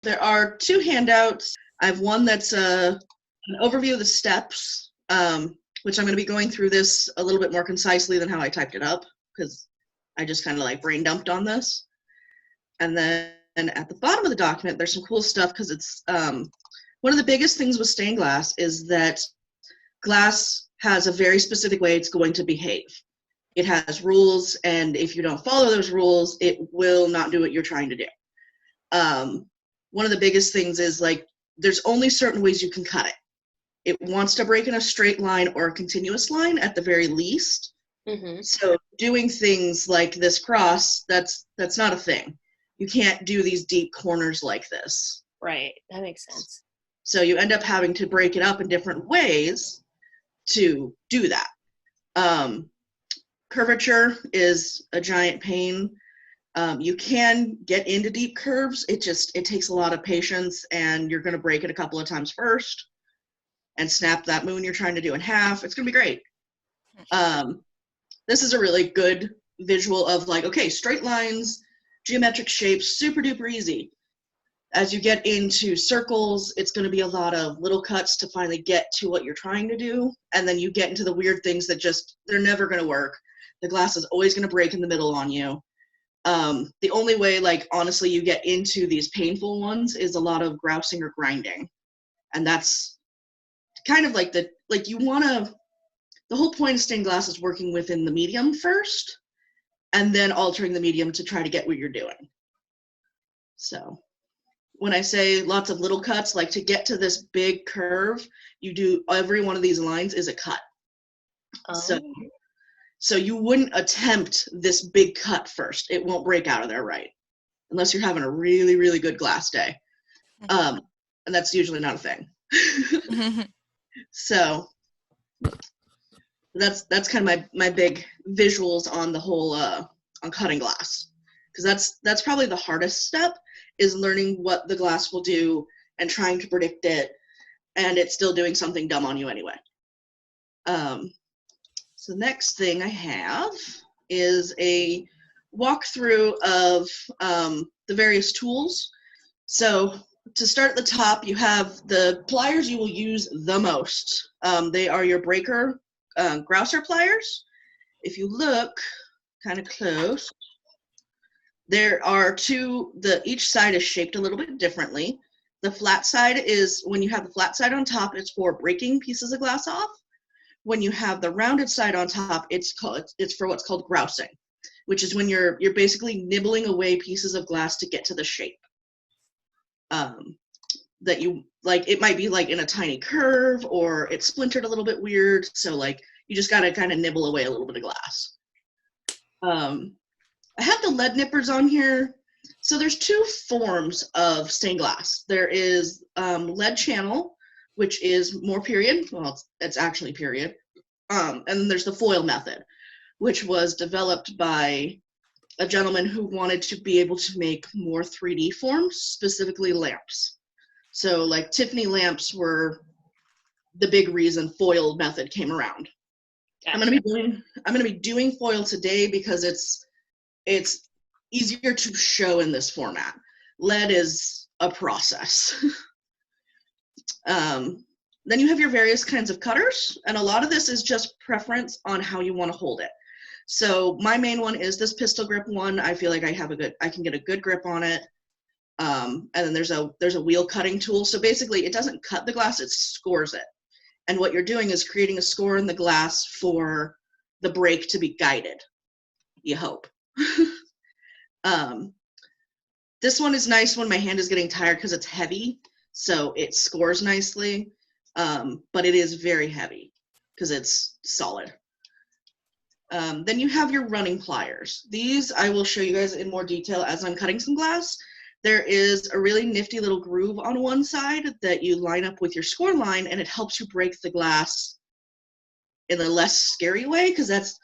there are two handouts. I have one that's an overview of the steps, which I'm going to be going through this a little bit more concisely than how I typed it up, because I just kind of like brain dumped on this. And then at the bottom of the document, there's some cool stuff, because it's one of the biggest things with stained glass is that glass has a very specific way it's going to behave. It has rules, and if you don't follow those rules, it will not do what you're trying to do. One of the biggest things is, like, there's only certain ways you can cut it. It wants to break in a straight line or a continuous line at the very least. Mm-hmm. So doing things like this cross, that's not a thing. You can't do these deep corners like this. Right, that makes sense. So you end up having to break it up in different ways to do that. Curvature is a giant pain. You can get into deep curves. It takes a lot of patience, and you're going to break it a couple of times first and snap that moon you're trying to do in half. It's going to be great. This is a really good visual of, like, okay, straight lines, geometric shapes, super duper easy. As you get into circles, it's going to be a lot of little cuts to finally get to what you're trying to do. And then you get into the weird things that they're never going to work. The glass is always going to break in the middle on you. The only way, like, honestly, you get into these painful ones is a lot of grousing or grinding. And that's kind of like the whole point of stained glass is working within the medium first, and then altering the medium to try to get what you're doing. So when I say lots of little cuts, like, to get to this big curve, you do every one of these lines is a cut. Oh. So you wouldn't attempt this big cut first. It won't break out of there right, unless you're having a really, really good glass day. And that's usually not a thing. So that's kind of my big visuals on the whole on cutting glass, because that's probably the hardest step, is learning what the glass will do and trying to predict it, and it's still doing something dumb on you anyway. So the next thing I have is a walkthrough of the various tools. So to start at the top, you have the pliers you will use the most. They are your breaker grouser pliers. If you look kind of close, there are two. Each side is shaped a little bit differently. The flat side is, when you have the flat side on top, it's for breaking pieces of glass off. When you have the rounded side on top, it's for what's called grousing, which is when you're basically nibbling away pieces of glass to get to the shape. That you, like, it might be like in a tiny curve, or it's splintered a little bit weird, so, like, you just gotta kind of nibble away a little bit of glass. I have the lead nippers on here. So there's two forms of stained glass. There is lead channel, which is more period. Well, it's actually period. And then there's the foil method, which was developed by a gentleman who wanted to be able to make more 3D forms, specifically lamps. So, like, Tiffany lamps were the big reason foil method came around. Gotcha. I'm gonna be doing foil today because it's easier to show in this format. Lead is a process. Then you have your various kinds of cutters, and a lot of this is just preference on how you want to hold it. So my main one is this pistol grip one. I feel like I can get a good grip on it. And then there's a wheel cutting tool. So basically, it doesn't cut the glass, it scores it. And what you're doing is creating a score in the glass for the break to be guided, you hope. This one is nice when my hand is getting tired because it's heavy, so it scores nicely, but it is very heavy because it's solid. Then you have your running pliers. These I will show you guys in more detail as I'm cutting some glass. There is a really nifty little groove on one side that you line up with your score line, and it helps you break the glass in a less scary way, because that's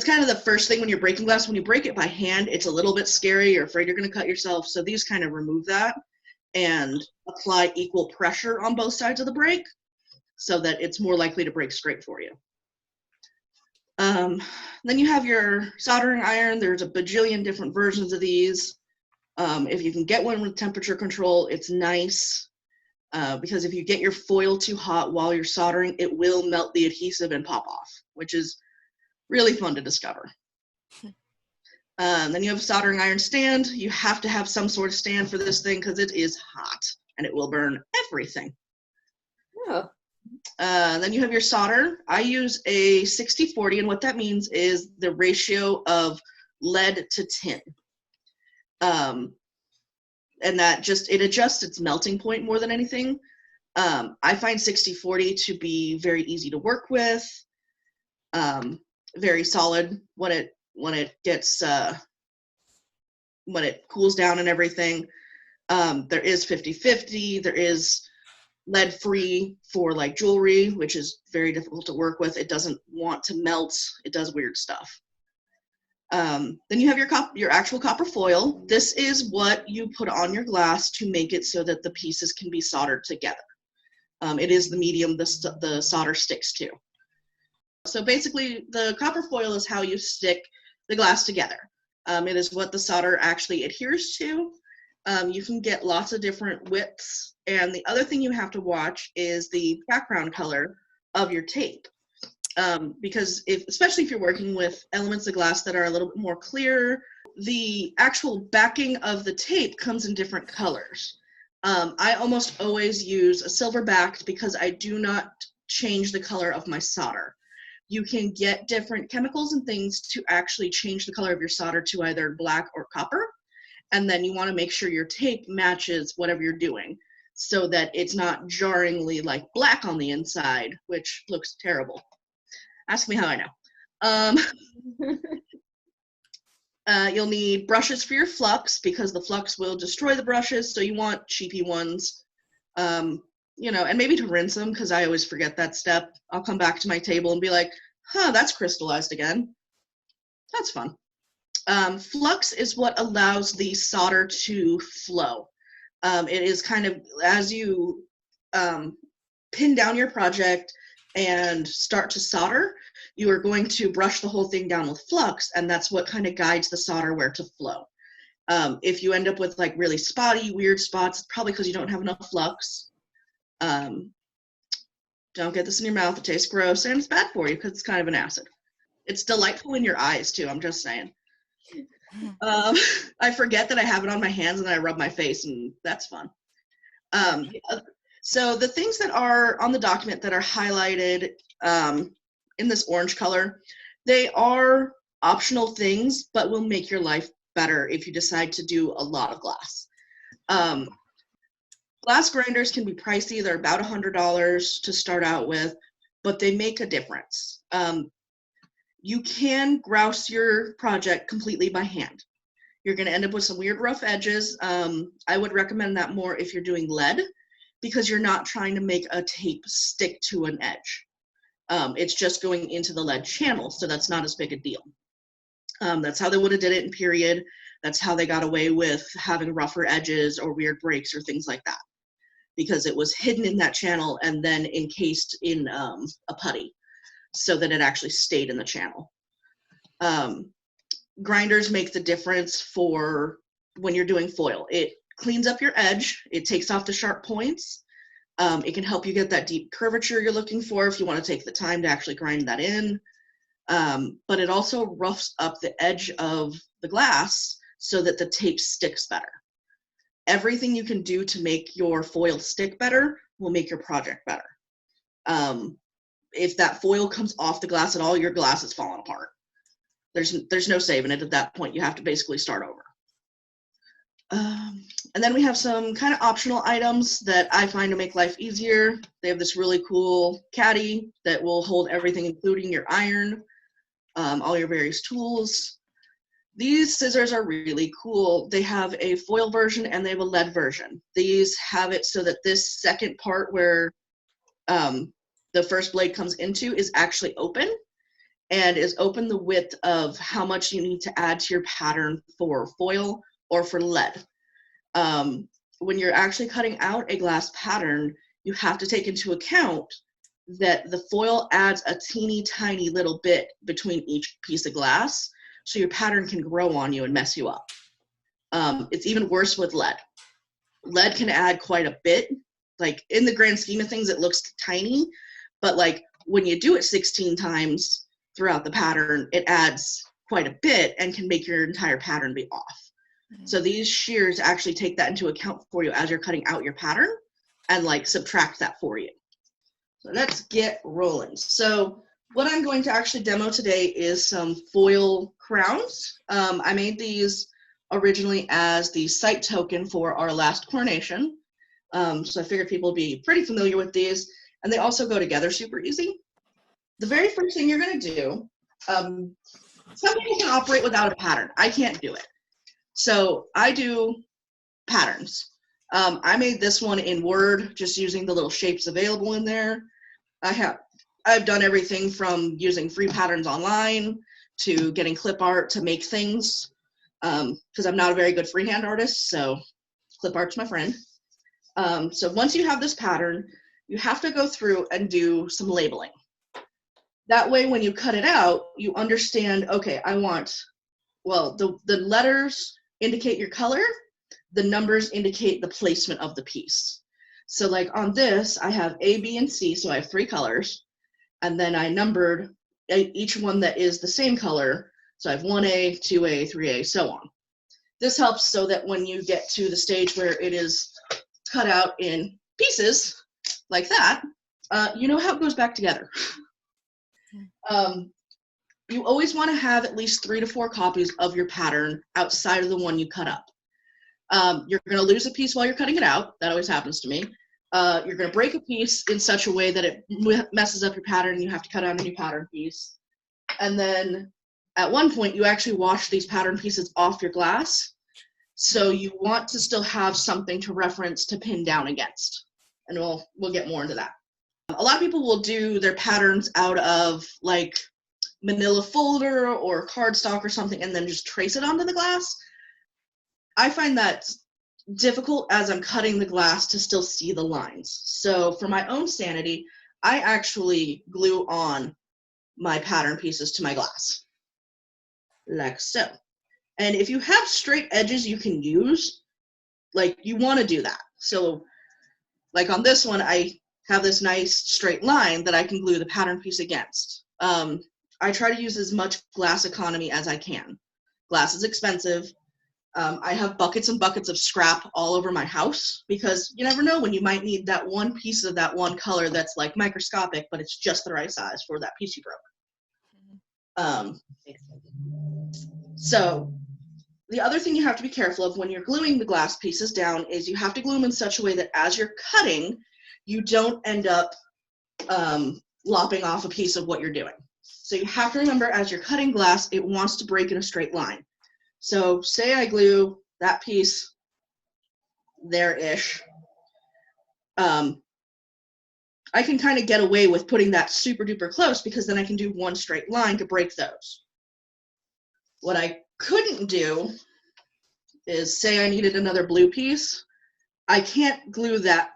kind of the first thing when you're breaking glass. When you break it by hand, it's a little bit scary. You're afraid you're going to cut yourself. So these kind of remove that and apply equal pressure on both sides of the break so that it's more likely to break straight for you. Then you have your soldering iron. There's a bajillion different versions of these. If you can get one with temperature control, it's nice, because if you get your foil too hot while you're soldering, it will melt the adhesive and pop off, which is really fun to discover. Then you have a soldering iron stand. You have to have some sort of stand for this thing because it is hot and it will burn everything. Oh. Then you have your solder. I use a 60-40, and what that means is the ratio of lead to tin. And that just, it adjusts its melting point more than anything. I find 60-40 to be very easy to work with, very solid when it gets, when it cools down and everything. There is 50-50, there is lead-free for like jewelry, which is very difficult to work with. It doesn't want to melt, it does weird stuff. Then you have your actual copper foil. This is what you put on your glass to make it so that the pieces can be soldered together. It is the medium the solder sticks to. So basically, the copper foil is how you stick the glass together. It is what the solder actually adheres to. You can get lots of different widths, and the other thing you have to watch is the background color of your tape. Because especially if you're working with elements of glass that are a little bit more clear, the actual backing of the tape comes in different colors. I almost always use a silver backed because I do not change the color of my solder. You can get different chemicals and things to actually change the color of your solder to either black or copper, and then you want to make sure your tape matches whatever you're doing so that it's not jarringly like black on the inside, which looks terrible. Ask me how I know. You'll need brushes for your flux because the flux will destroy the brushes, so you want cheapy ones. You know, and maybe to rinse them because I always forget that step. I'll come back to my table and be like, huh, that's crystallized again. That's fun. Flux is what allows the solder to flow. It is kind of, as you pin down your project and start to solder, you are going to brush the whole thing down with flux, and that's what kind of guides the solder where to flow. If you end up with like really spotty, weird spots, it's probably because you don't have enough flux. Don't get this in your mouth, it tastes gross, and it's bad for you because it's kind of an acid. It's delightful in your eyes too, I'm just saying. I forget that I have it on my hands and then I rub my face, and that's fun. So the things that are on the document that are highlighted in this orange color, they are optional things, but will make your life better if you decide to do a lot of glass. Glass grinders can be pricey. They're about $100 to start out with, but they make a difference. You can grouse your project completely by hand. You're going to end up with some weird rough edges. I would recommend that more if you're doing lead, because you're not trying to make a tape stick to an edge. It's just going into the lead channel, so that's not as big a deal. That's how they would have did it in period. That's how they got away with having rougher edges or weird breaks or things like that, because it was hidden in that channel and then encased in a putty so that it actually stayed in the channel. Grinders make the difference for when you're doing foil. It cleans up your edge, it takes off the sharp points, it can help you get that deep curvature you're looking for if you want to take the time to actually grind that in, but it also roughs up the edge of the glass so that the tape sticks better. Everything you can do to make your foil stick better will make your project better. If that foil comes off the glass at all, your glass is falling apart. There's no saving it at that point. You have to basically start over. And then we have some kind of optional items that I find to make life easier. They have this really cool caddy that will hold everything, including your iron, all your various tools. These scissors are really cool. They have a foil version and they have a lead version. These have it so that this second part where the first blade comes into is actually open, and is open the width of how much you need to add to your pattern for foil or for lead. When you're actually cutting out a glass pattern, you have to take into account that the foil adds a teeny tiny little bit between each piece of glass, so your pattern can grow on you and mess you up. It's even worse with lead. Lead can add quite a bit. Like, in the grand scheme of things, it looks tiny, but like when you do it 16 times throughout the pattern, it adds quite a bit and can make your entire pattern be off. So these shears actually take that into account for you as you're cutting out your pattern and like subtract that for you. So let's get rolling. So what I'm going to actually demo today is some foil crowns. I made these originally as the site token for our last coronation. So I figured people would be pretty familiar with these, and they also go together super easy. The very first thing you're going to do, some people can operate without a pattern. I can't do it. So I do patterns. I made this one in Word, just using the little shapes available in there. I've done everything from using free patterns online to getting clip art to make things, because I'm not a very good freehand artist, so clip art's my friend. So once you have this pattern, you have to go through and do some labeling. That way, when you cut it out, you understand, okay, I want, well, the letters indicate your color, the numbers indicate the placement of the piece. So like on this, I have A, B, and C, so I have 3 colors, and then I numbered each one that is the same color, so I have 1A, 2A, 3A, so on. This helps so that when you get to the stage where it is cut out in pieces, like that, you know how it goes back together. You always want to have at least 3 to 4 copies of your pattern outside of the one you cut up. You're going to lose a piece while you're cutting it out. That always happens to me. You're going to break a piece in such a way that it messes up your pattern and you have to cut out a new pattern piece. And then at one point, you actually wash these pattern pieces off your glass. So you want to still have something to reference to pin down against. And we'll get more into that. A lot of people will do their patterns out of like manila folder or cardstock or something and then just trace it onto the glass. I find that difficult as I'm cutting the glass to still see the lines. So for my own sanity, I actually glue on my pattern pieces to my glass, like so. And if you have straight edges you can use, like you want to do that. So like on this one, I have this nice straight line that I can glue the pattern piece against. I try to use as much glass economy as I can. Glass is expensive. I have buckets and buckets of scrap all over my house because you never know when you might need that one piece of that one color that's like microscopic, but it's just the right size for that piece you broke. So the other thing you have to be careful of when you're gluing the glass pieces down is you have to glue them in such a way that as you're cutting, you don't end up lopping off a piece of what you're doing. So you have to remember as you're cutting glass, it wants to break in a straight line. So say I glue that piece there-ish. I can kind of get away with putting that super duper close because then I can do one straight line to break those. What I couldn't do is say I needed another blue piece. I can't glue that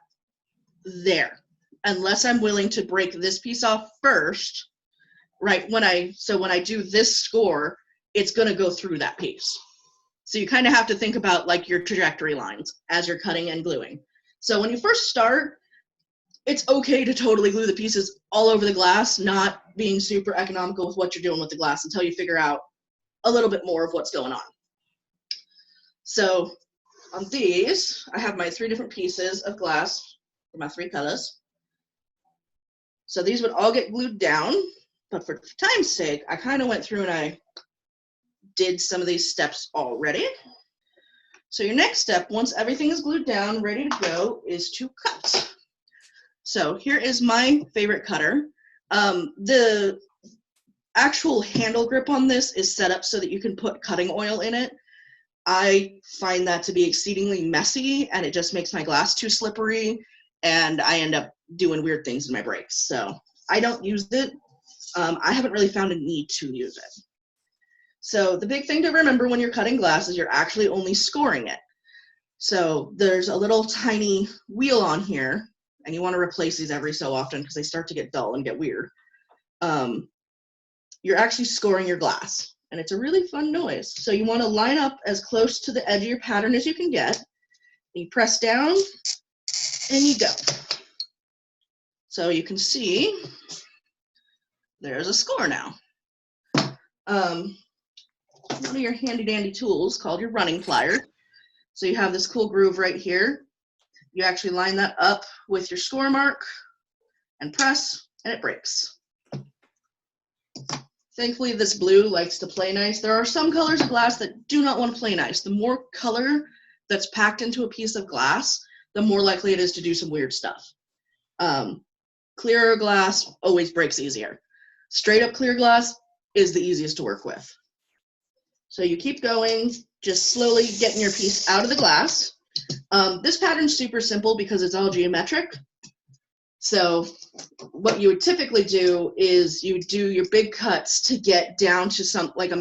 there unless I'm willing to break this piece off first, right? When I do this score, it's going to go through that piece. So you kind of have to think about like your trajectory lines as you're cutting and gluing. So when you first start, it's okay to totally glue the pieces all over the glass, not being super economical with what you're doing with the glass until you figure out a little bit more of what's going on. So on these, I have my 3 different pieces of glass for my 3 colors. So these would all get glued down, but for time's sake, I kind of went through and I did some of these steps already. So your next step, once everything is glued down, ready to go, is to cut. So here is my favorite cutter. The actual handle grip on this is set up so that you can put cutting oil in it. I find that to be exceedingly messy and it just makes my glass too slippery and I end up doing weird things in my breaks. So I don't use it. I haven't really found a need to use it. So the big thing to remember when you're cutting glass is you're actually only scoring it. So there's a little tiny wheel on here and you want to replace these every so often because they start to get dull and get weird. You're actually scoring your glass. and it's a really fun noise. So you want to line up as close to the edge of your pattern as you can get. You press down, and you go. So you can see there's a score now. One of your handy-dandy tools called your running pliers. So you have this cool groove right here. You actually line that up with your score mark and press, and it breaks. Thankfully, this blue likes to play nice. There are some colors of glass that do not want to play nice. The more color that's packed into a piece of glass, the more likely it is to do some weird stuff. Clear glass always breaks easier. Straight up clear glass is the easiest to work with. So you keep going, just slowly getting your piece out of the glass. This pattern's super simple because it's all geometric. So what you would typically do is you do your big cuts to get down to some like a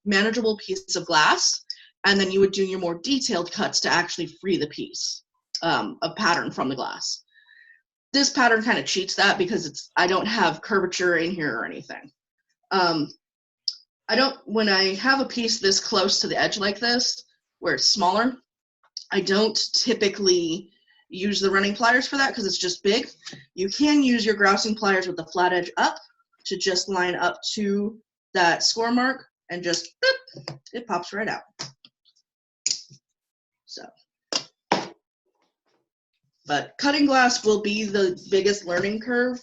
manageable piece of glass, and then you would do your more detailed cuts to actually free the piece of pattern from the glass. This pattern kind of cheats that because I don't have curvature in here or anything. When I have a piece this close to the edge like this, where it's smaller, I don't typically use the running pliers for that because it's just big. You can use your grousing pliers with the flat edge up to just line up to that score mark and just, boop, it pops right out. So, but cutting glass will be the biggest learning curve.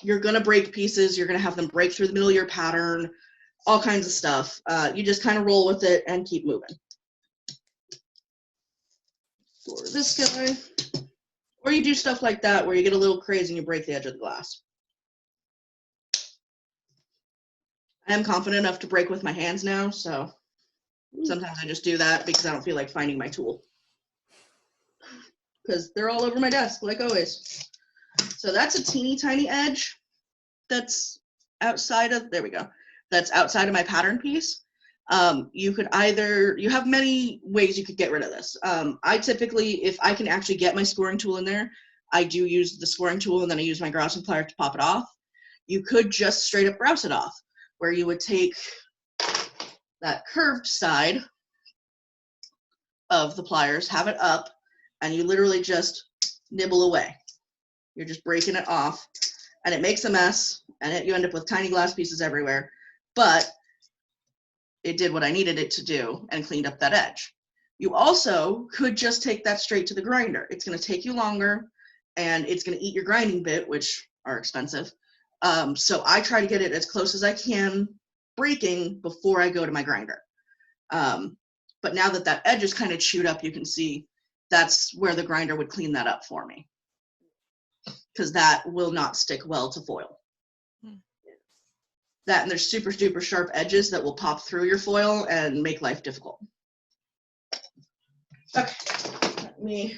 You're gonna break pieces, you're gonna have them break through the middle of your pattern, all kinds of stuff. You just kind of roll with it and keep moving. For this guy, or you do stuff like that where you get a little crazy and you break the edge of the glass. I am confident enough to break with my hands now, so sometimes I just do that because I don't feel like finding my tool. Because they're all over my desk, like always. So that's a teeny tiny edge that's outside of, there we go, that's outside of my pattern piece. You have many ways you could get rid of this. I typically, if I can actually get my scoring tool in there, I do use the scoring tool and then I use my grousing plier to pop it off. You could just straight up grouse it off, where you would take that curved side of the pliers, have it up, and you literally just nibble away. You're just breaking it off, and it makes a mess, and you end up with tiny glass pieces everywhere, but it did what I needed it to do and cleaned up that edge. You also could just take that straight to the grinder. It's going to take you longer, and it's going to eat your grinding bit, which are expensive. So I try to get it as close as I can breaking before I go to my grinder. But now that that edge is kind of chewed up, you can see that's where the grinder would clean that up for me, because that will not stick well to foil. That, and there's super, super sharp edges that will pop through your foil and make life difficult. Okay,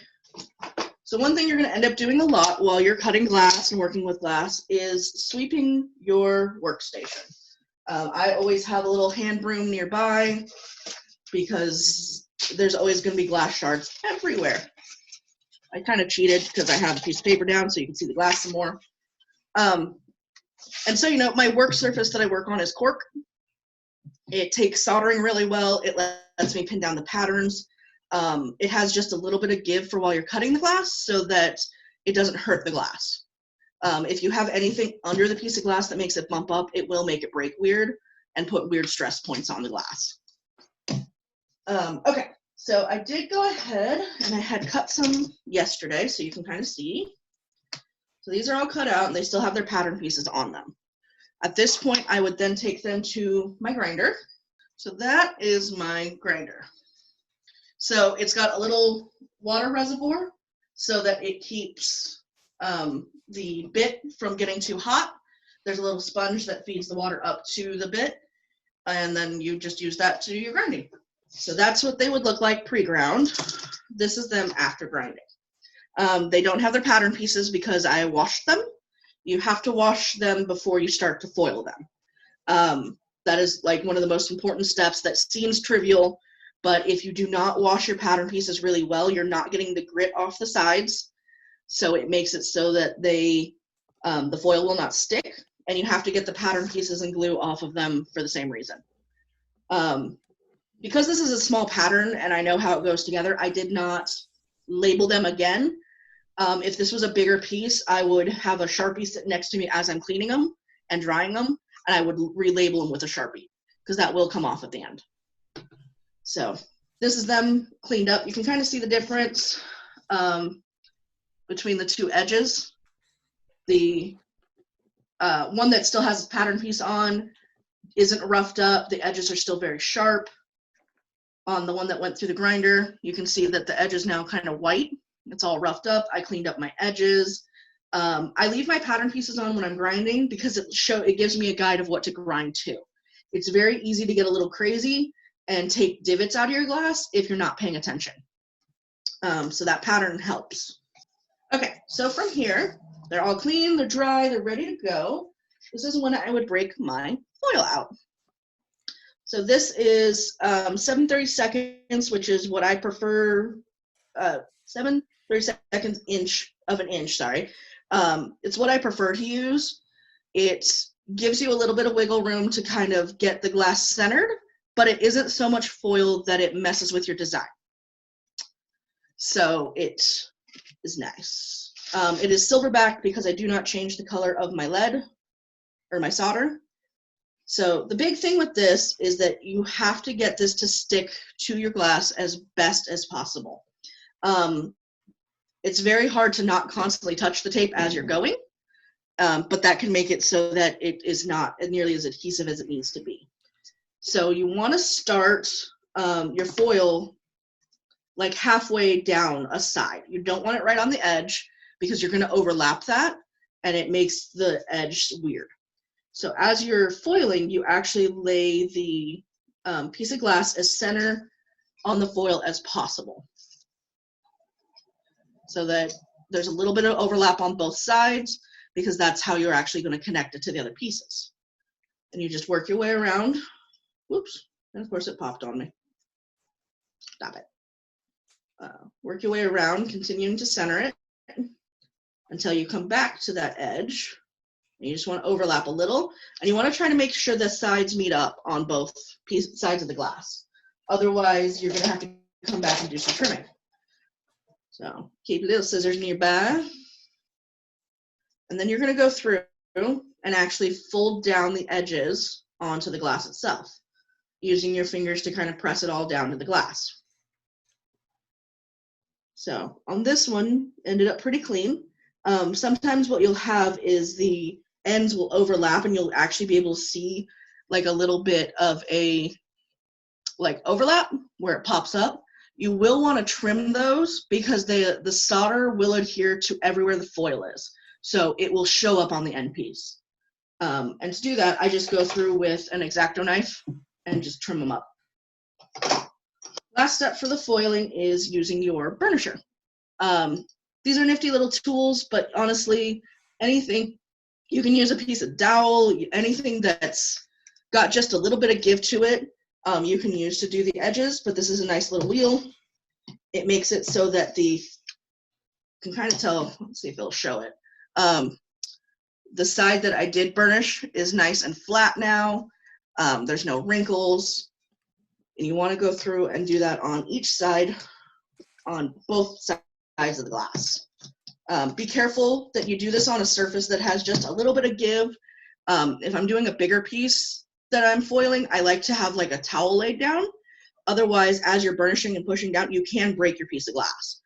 so one thing you're going to end up doing a lot while you're cutting glass and working with glass is sweeping your workstation. I always have a little hand broom nearby because there's always going to be glass shards everywhere. I kind of cheated because I have a piece of paper down so you can see the glass some more. And so, my work surface that I work on is cork. It takes soldering really well. It lets me pin down the patterns. It has just a little bit of give for while you're cutting the glass so that it doesn't hurt the glass. If you have anything under the piece of glass that makes it bump up, it will make it break weird and put weird stress points on the glass. Okay, so I did go ahead and I had cut some yesterday so you can kind of see. So these are all cut out and they still have their pattern pieces on them. At this point, I would then take them to my grinder. So that is my grinder. So it's got a little water reservoir so that it keeps the bit from getting too hot. There's a little sponge that feeds the water up to the bit, and then you just use that to do your grinding. So that's what they would look like pre-ground. This is them after grinding. They don't have their pattern pieces because I washed them. You have to wash them before you start to foil them. That is like one of the most important steps that seems trivial, but if you do not wash your pattern pieces really well, you're not getting the grit off the sides. So it makes it so that the foil will not stick and you have to get the pattern pieces and glue off of them for the same reason. Because this is a small pattern and I know how it goes together, I did not label them again. If this was a bigger piece, I would have a Sharpie sit next to me as I'm cleaning them and drying them, and I would relabel them with a Sharpie, because that will come off at the end. So this is them cleaned up. You can kind of see the difference between the two edges. The one that still has a pattern piece on isn't roughed up. The edges are still very sharp. On the one that went through the grinder, you can see that the edge is now kind of white. It's all roughed up. I cleaned up my edges. I leave my pattern pieces on when I'm grinding because it gives me a guide of what to grind to. It's very easy to get a little crazy and take divots out of your glass if you're not paying attention. So that pattern helps. Okay, so from here, they're all clean, they're dry, they're ready to go. This is when I would break my foil out. So this is 7/32, which is what I prefer, 7/32 of an inch, sorry. It's what I prefer to use. It gives you a little bit of wiggle room to kind of get the glass centered, but it isn't so much foil that it messes with your design. So it is nice. It is silverback because I do not change the color of my lead or my solder. So the big thing with this is that you have to get this to stick to your glass as best as possible. It's very hard to not constantly touch the tape as you're going, but that can make it so that it is not nearly as adhesive as it needs to be. So you want to start your foil like halfway down a side. You don't want it right on the edge because you're going to overlap that and it makes the edge weird. So as you're foiling, you actually lay the piece of glass as center on the foil as possible, so that there's a little bit of overlap on both sides, because that's how you're actually going to connect it to the other pieces. And you just work your way around. Whoops, and of course it popped on me. Stop it. Work your way around, continuing to center it until you come back to that edge. You just want to overlap a little, and you want to try to make sure the sides meet up on both sides of the glass. Otherwise, you're going to have to come back and do some trimming. So keep little scissors nearby. And then you're going to go through and actually fold down the edges onto the glass itself, using your fingers to kind of press it all down to the glass. So on this one, ended up pretty clean. Sometimes what you'll have is the ends will overlap and you'll actually be able to see like a little bit of a overlap where it pops up. You will want to trim those because the solder will adhere to everywhere the foil is. So it will show up on the end piece. And to do that, I just go through with an X-Acto knife and just trim them up. Last step for the foiling is using your burnisher. These are nifty little tools, but honestly, anything, you can use a piece of dowel, anything that's got just a little bit of give to it, you can use to do the edges, but this is a nice little wheel. It makes it so that you can kind of tell, let's see if it'll show it. The side that I did burnish is nice and flat now. There's no wrinkles. And you want to go through and do that on each side, on both sides of the glass. Be careful that you do this on a surface that has just a little bit of give. If I'm doing a bigger piece that I'm foiling, I like to have like a towel laid down. Otherwise, as you're burnishing and pushing down, you can break your piece of glass,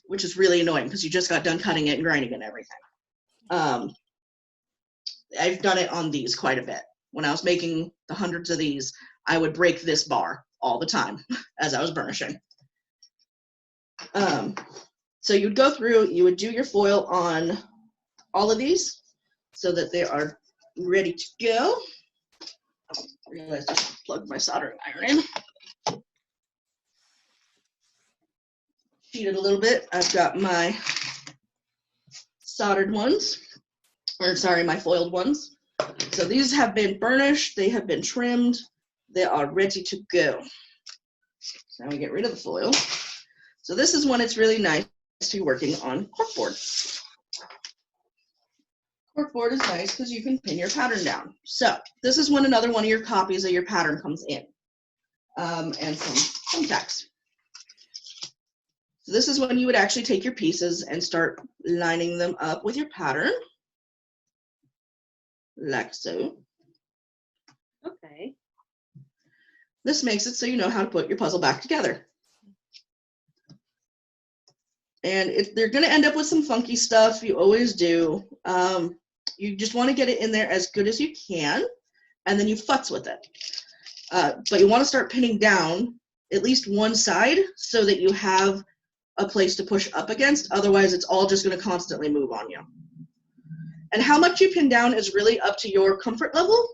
which is really annoying because you just got done cutting it and grinding it and everything. I've done it on these quite a bit. When I was making the hundreds of these, I would break this bar all the time as I was burnishing. So you'd go through, you would do your foil on all of these so that they are ready to go. I realized I should plug my soldering iron in. Cheat it a little bit. I've got my soldered ones, or sorry, my foiled ones. So these have been burnished, they have been trimmed, they are ready to go. So now we get rid of the foil. So this is when it's really nice to be working on corkboard. Corkboard is nice because you can pin your pattern down. So this is when another one of your copies of your pattern comes in, and some thumbtacks. So this is when you would actually take your pieces and start lining them up with your pattern, like so. Okay. This makes it so you know how to put your puzzle back together. And they're going to end up with some funky stuff. You always do. You just want to get it in there as good as you can, and then you futz with it. But you want to start pinning down at least one side so that you have a place to push up against. Otherwise, it's all just going to constantly move on you. And how much you pin down is really up to your comfort level.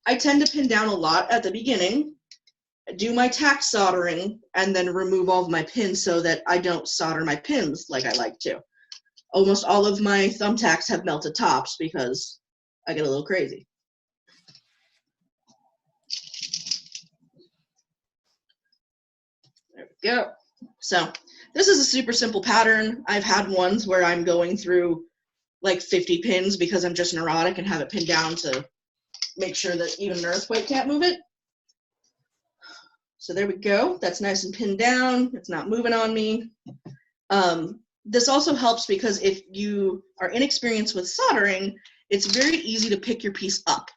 I tend to pin down a lot at the beginning, do my tack soldering, and then remove all of my pins so that I don't solder my pins like I like to. Almost all of my thumbtacks have melted tops because I get a little crazy. There we go. So this is a super simple pattern. I've had ones where I'm going through like 50 pins because I'm just neurotic and have it pinned down to make sure that even an earthquake can't move it. So there we go. That's nice and pinned down. It's not moving on me. This also helps because if you are inexperienced with soldering, it's very easy to pick your piece up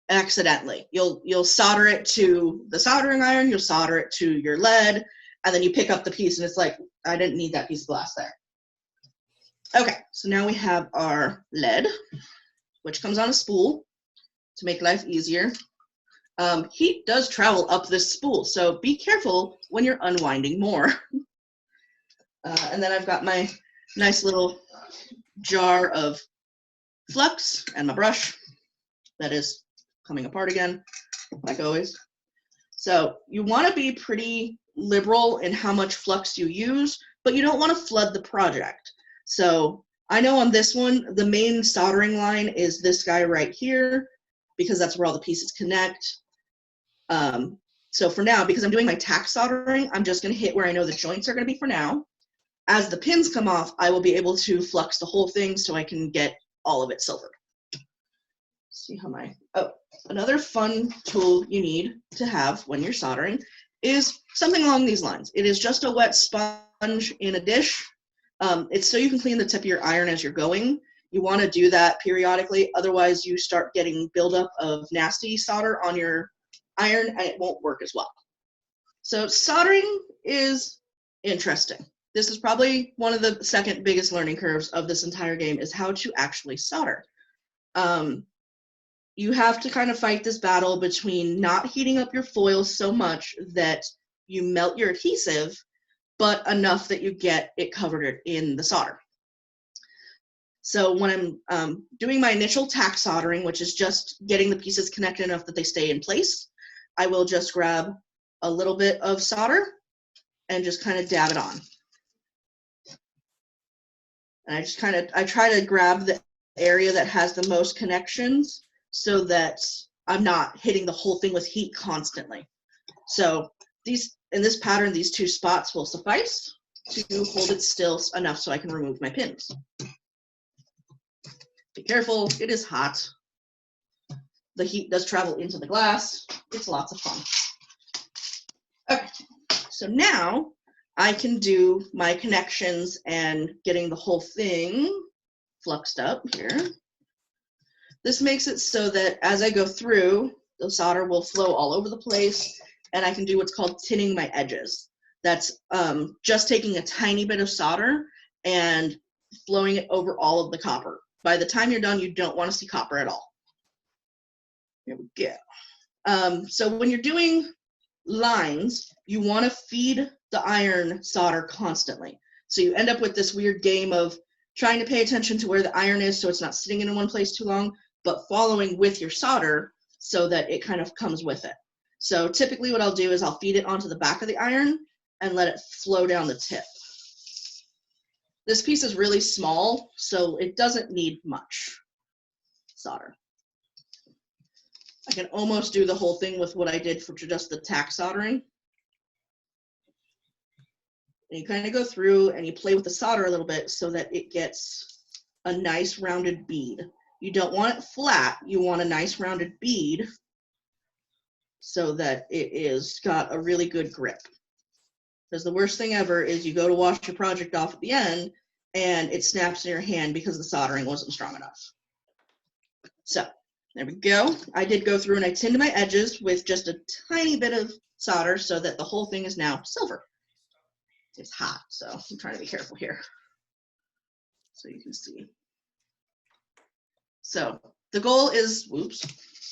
accidentally. You'll solder it to the soldering iron, you'll solder it to your lead, and then you pick up the piece and it's like, I didn't need that piece of glass there. Okay, so now we have our lead, which comes on a spool to make life easier. Heat does travel up this spool, so be careful when you're unwinding more. And then I've got my nice little jar of flux and my brush that is coming apart again, like always. So you want to be pretty liberal in how much flux you use, but you don't want to flood the project. So I know on this one, the main soldering line is this guy right here, because that's where all the pieces connect. So for now, because I'm doing my tack soldering, I'm just going to hit where I know the joints are going to be for now. As the pins come off, I will be able to flux the whole thing so I can get all of it silvered. See how another fun tool you need to have when you're soldering is something along these lines. It is just a wet sponge in a dish. It's so you can clean the tip of your iron as you're going. You want to do that periodically, otherwise you start getting buildup of nasty solder on your iron and it won't work as well. So soldering is interesting. This is probably one of the second biggest learning curves of this entire game, is how to actually solder. You have to kind of fight this battle between not heating up your foil so much that you melt your adhesive, but enough that you get it covered in the solder. So when I'm doing my initial tack soldering, which is just getting the pieces connected enough that they stay in place, I will just grab a little bit of solder and just kind of dab it on. And I try to grab the area that has the most connections so that I'm not hitting the whole thing with heat constantly. So in this pattern, these two spots will suffice to hold it still enough so I can remove my pins. Be careful, it is hot. The heat does travel into the glass. It's lots of fun. Okay, so now I can do my connections and getting the whole thing fluxed up here. This makes it so that as I go through, the solder will flow all over the place, and I can do what's called tinning my edges. That's just taking a tiny bit of solder and flowing it over all of the copper. By the time you're done, you don't want to see copper at all. Here we go. So when you're doing lines, you want to feed the iron solder constantly. So you end up with this weird game of trying to pay attention to where the iron is so it's not sitting in one place too long, but following with your solder so that it kind of comes with it. So typically what I'll do is I'll feed it onto the back of the iron and let it flow down the tip. This piece is really small, so it doesn't need much solder. I can almost do the whole thing with what I did for just the tack soldering. And you kind of go through and you play with the solder a little bit so that it gets a nice rounded bead. You don't want it flat, you want a nice rounded bead so that it is got a really good grip. Because the worst thing ever is you go to wash your project off at the end and it snaps in your hand because the soldering wasn't strong enough. So there we go. I did go through and I tinned my edges with just a tiny bit of solder so that the whole thing is now silver. It's hot, so I'm trying to be careful here so you can see. So the goal is, whoops,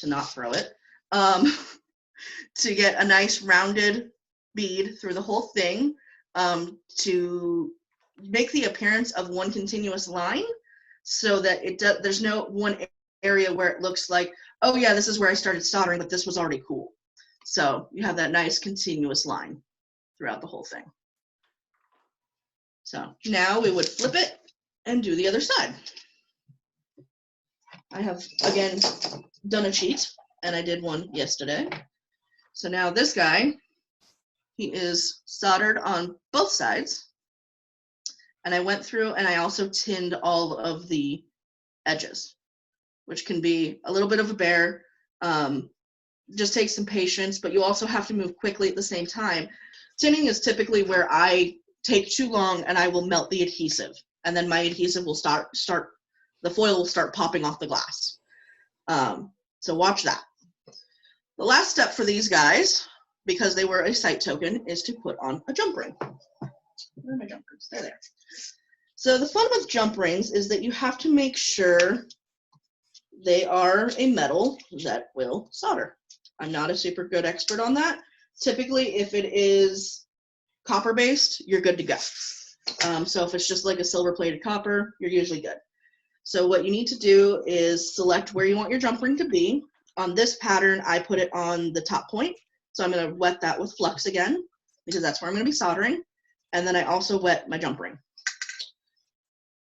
to not throw it, to get a nice rounded bead through the whole thing, to make the appearance of one continuous line so that there's no one area where it looks like, oh yeah, this is where I started soldering, but this was already cool. So you have that nice continuous line throughout the whole thing. So now we would flip it and do the other side. I have, again, done a cheat, and I did one yesterday. So now this guy, he is soldered on both sides. And I went through and I also tinned all of the edges, which can be a little bit of a bear. Just takes some patience, but you also have to move quickly at the same time. Tinning is typically where I take too long and I will melt the adhesive. And then my adhesive will the foil will start popping off the glass. So watch that. The last step for these guys, because they were a site token, is to put on a jump ring. Where are my jump rings? They're there. So the fun with jump rings is that you have to make sure they are a metal that will solder. I'm not a super good expert on that. Typically, if it is copper-based, you're good to go. So if it's just like a silver-plated copper, you're usually good. So what you need to do is select where you want your jump ring to be. On this pattern, I put it on the top point. So I'm going to wet that with flux again, because that's where I'm going to be soldering. And then I also wet my jump ring.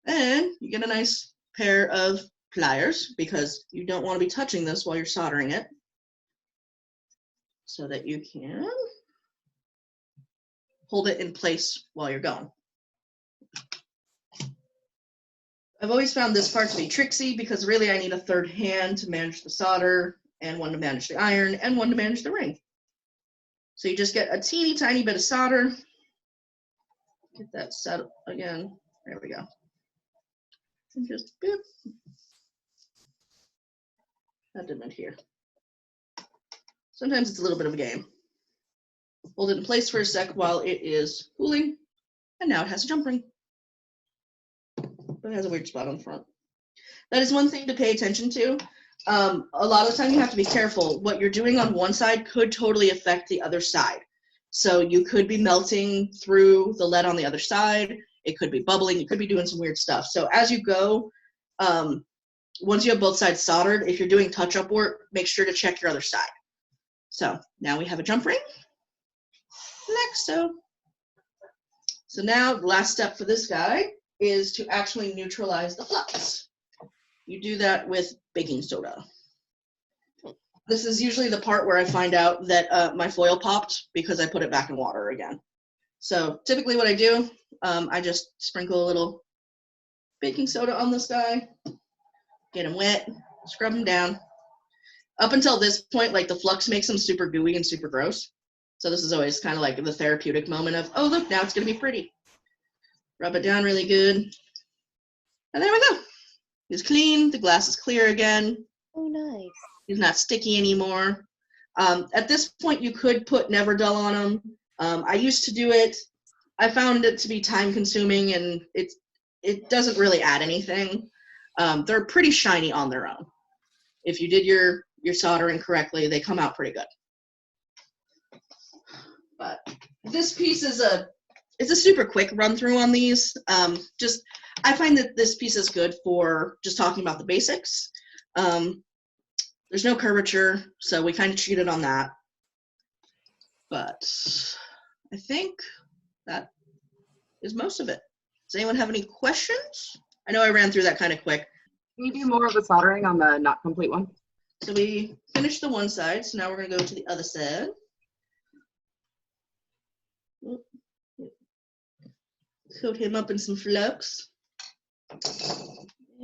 And you get a nice pair of pliers, because you don't want to be touching this while you're soldering it, so that you can hold it in place while you're going. I've always found this part to be tricksy because really I need a third hand to manage the solder, and one to manage the iron, and one to manage the ring. So you just get a teeny tiny bit of solder. Get that set up again. There we go. And just boop. That didn't adhere. Sometimes it's a little bit of a game. Hold it in place for a sec while it is cooling, and now it has a jump ring. But it has a weird spot on the front. That is one thing to pay attention to. A lot of the time you have to be careful. What you're doing on one side could totally affect the other side. So you could be melting through the lead on the other side. It could be bubbling. You could be doing some weird stuff. So as you go, once you have both sides soldered, if you're doing touch-up work, make sure to check your other side. So now we have a jump ring, like so. So now the last step for this guy is to actually neutralize the flux. You do that with baking soda. This is usually the part where I find out that my foil popped because I put it back in water again. So typically what I do, I just sprinkle a little baking soda on this guy, get him wet, scrub him down. Up until this point, like the flux makes them super gooey and super gross. So this is always kind of like the therapeutic moment of, oh look, now it's gonna be pretty. Rub it down really good. And there we go. He's clean, the glass is clear again. Oh, nice. He's not sticky anymore. At this point, you could put Never Dull on him. I used to do it. I found it to be time consuming, and it doesn't really add anything. They're pretty shiny on their own. If you did your soldering correctly, they come out pretty good. But this piece is it's a super quick run through on these. I find that this piece is good for just talking about the basics. There's no curvature, so we kind of cheated on that. But I think that is most of it. Does anyone have any questions? I know I ran through that kind of quick. Can you do more of the soldering on the not complete one? So we finished the one side, so now we're going to go to the other side. Coat him up in some flux.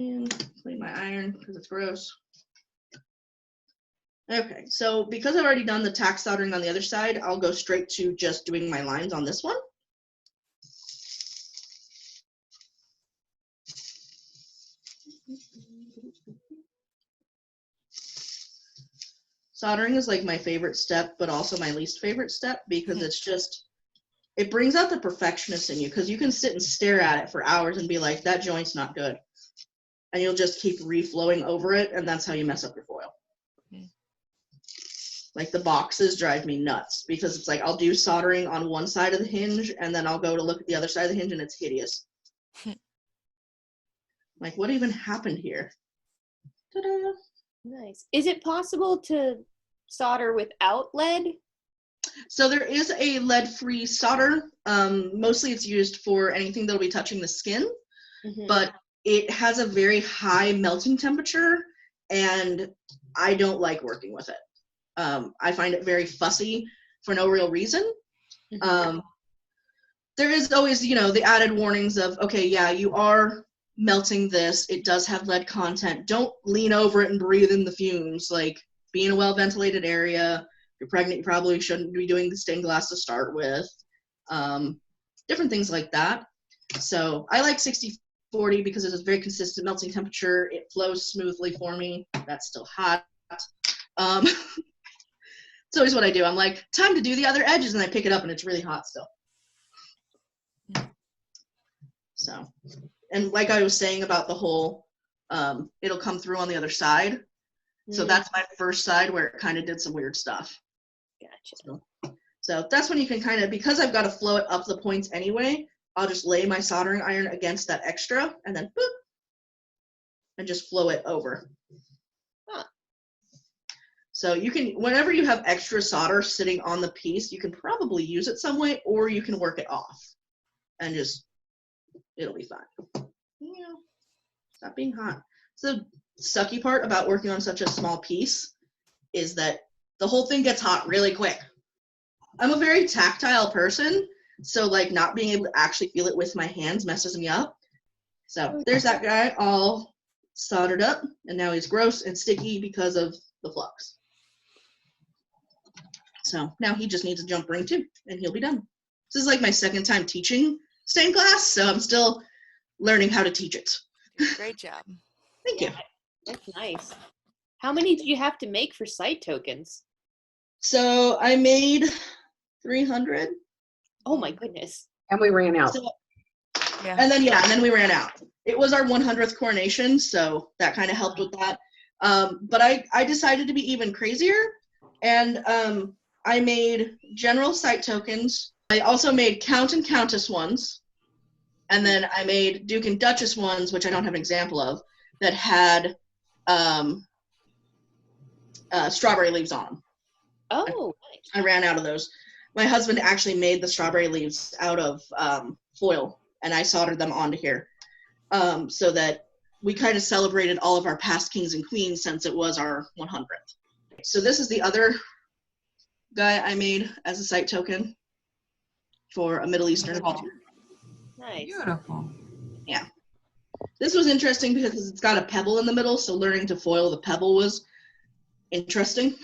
And clean my iron because it's gross. Okay, so because I've already done the tack soldering on the other side, I'll go straight to just doing my lines on this one. Soldering is like my favorite step, but also my least favorite step because it's just, it brings out the perfectionist in you because you can sit and stare at it for hours and be like, that joint's not good. And you'll just keep reflowing over it, and that's how you mess up your foil. Like the boxes drive me nuts because it's like I'll do soldering on one side of the hinge and then I'll go to look at the other side of the hinge and it's hideous. Like, what even happened here? Ta-da! Nice. Is it possible to solder without lead? So there is a lead-free solder. Mostly it's used for anything that'll be touching the skin, but it has a very high melting temperature and I don't like working with it. I find it very fussy for no real reason. There is always, you know, the added warnings of, okay, yeah, you are melting this. It does have lead content. Don't lean over it and breathe in the fumes. Like, be in a well-ventilated area. If you're pregnant, you probably shouldn't be doing the stained glass to start with. Different things like that. So I like 60-40 because it's a very consistent melting temperature. It flows smoothly for me. That's still hot. It's always what I do. I'm like, time to do the other edges, and I pick it up, and it's really hot still. So, and like I was saying about the whole, it'll come through on the other side. So that's my first side where it kind of did some weird stuff. Gotcha. So that's when you can kind of, because I've got to flow it up the points anyway, I'll just lay my soldering iron against that extra, and then boop, and just flow it over. So you can, whenever you have extra solder sitting on the piece, you can probably use it some way, or you can work it off and just, it'll be fine. Yeah, stop being hot. So the sucky part about working on such a small piece is that the whole thing gets hot really quick. I'm a very tactile person, so like not being able to actually feel it with my hands messes me up. So there's that guy all soldered up, and now he's gross and sticky because of the flux. So now he just needs a jump ring too, and he'll be done. This is like my second time teaching stained glass, so I'm still learning how to teach it. Great job. Thank you. That's nice. How many did you have to make for site tokens? So I made 300. Oh my goodness. And we ran out. So, Yeah. and then we ran out. It was our 100th coronation, so that kind of helped with that. But I decided to be even crazier, and I made general site tokens. I also made Count and Countess ones, and then I made Duke and Duchess ones, which I don't have an example of, that had strawberry leaves on them. Oh, nice. I ran out of those. My husband actually made the strawberry leaves out of foil, and I soldered them onto here, so that we kind of celebrated all of our past kings and queens since it was our 100th. So this is the other guy I made as a site token for a Middle Eastern culture. Nice. Beautiful. Yeah. This was interesting because it's got a pebble in the middle, so learning to foil the pebble was interesting.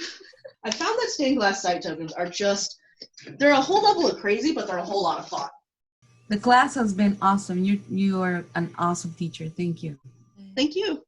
I found that stained glass site tokens are just, they're a whole level of crazy, but they're a whole lot of fun. The class has been awesome. You are an awesome teacher. Thank you. Thank you.